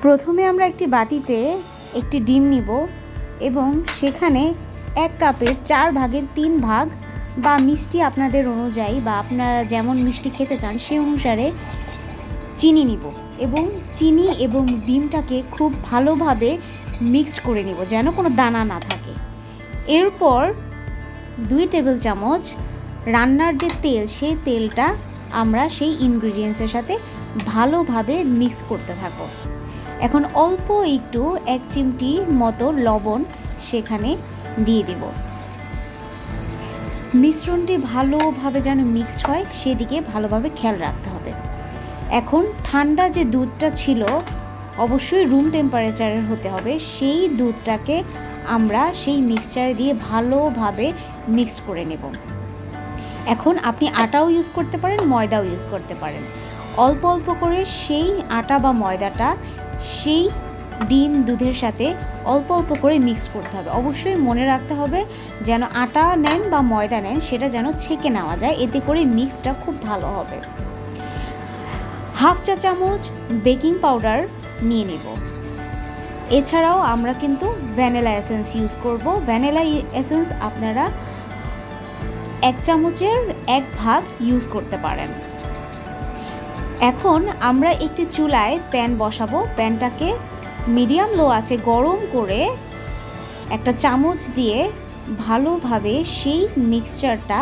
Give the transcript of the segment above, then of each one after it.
প্রথমে আমরা একটি বাটিতে একটি ডিম নিব এবং সেখানে 1 কাপের 4 ভাগের 3 ভাগ বা মিষ্টি আপনাদের অনুযায়ী বা আপনারা যেমন মিষ্টি খেতে চান সেই অনুসারে চিনি নিব এবং চিনি এবং ডিমটাকে খুব ভালোভাবে মিক্সড করে নিব যেন কোনো দানা না থাকে। এরপর 2 টেবিল চামচ রান্নার যে তেল সেই তেলটা আমরা সেই ইনগ্রিডিয়েন্টসের সাথে ভালোভাবে মিক্স করতে থাকব। এখন অল্প একটু 1 চিমটি মতো লবণ সেখানে দিয়ে দেব। মিশ্রণটি ভালোভাবে যেন মিক্সড হয় সেদিকে ভালোভাবে খেয়াল রাখতে হবে। এখন ঠান্ডা যে দুধটা ছিল অবশ্যই রুম টেম্পারেচারের হতে হবে, সেই দুধটাকে আমরা সেই মিক্সচারে দিয়ে ভালোভাবে মিক্সড করে নেব। এখন আপনি আটাও ইউজ করতে পারেন, ময়দাও ইউজ করতে পারেন। অল্প অল্প করে সেই আটা বা ময়দাটা সেই ডিম দুধের সাথে অল্প অল্প করে মিক্স করতে হবে। অবশ্যই মনে রাখতে হবে যেন আটা নেন বা ময়দা নেন সেটা যেন ছেঁকে নেওয়া যায়, এতে করে মিক্সটা খুব ভালো হবে। 1/2 চা চামচ বেকিং পাউডার নিয়ে নেব। এছাড়াও আমরা কিন্তু ভ্যানিলা এসেন্স ইউজ করব। ভ্যানিলা এসেন্স আপনারা 1 চামচের 1 ভাগ ইউজ করতে পারেন। এখন আমরা একটি চুলায় প্যান বসাবো। প্যানটাকে মিডিয়াম লো আঁচে গরম করে একটা চামচ দিয়ে ভালোভাবে সেই মিক্সচারটা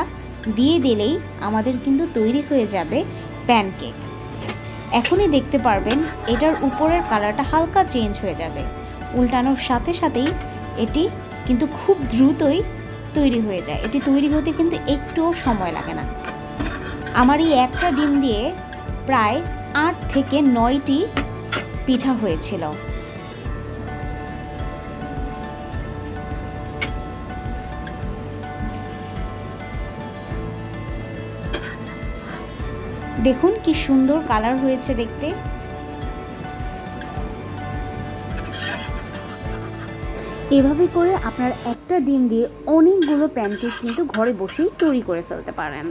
দিয়ে দিলেই আমাদের কিন্তু তৈরি হয়ে যাবে প্যানকেক। এখনই দেখতে পারবেন এটার উপরের কালারটা হালকা চেঞ্জ হয়ে যাবে। উল্টানোর সাথে সাথেই এটি কিন্তু খুব দ্রুতই তৈরি হয়ে যায়। এটি তৈরি হতে কিন্তু একটুও সময় লাগে না। আমার এই একটা ডিম দিয়ে প্রায় 8 থেকে 9টি পিঠা হয়েছিল। দেখুন কি সুন্দর কালার হয়েছে দেখতে। এভাবে করে আপনার একটা ডিম দিয়ে অনেকগুলো প্যানকেক কিন্তু ঘরে বসেই তৈরি করে ফেলতে পারেন।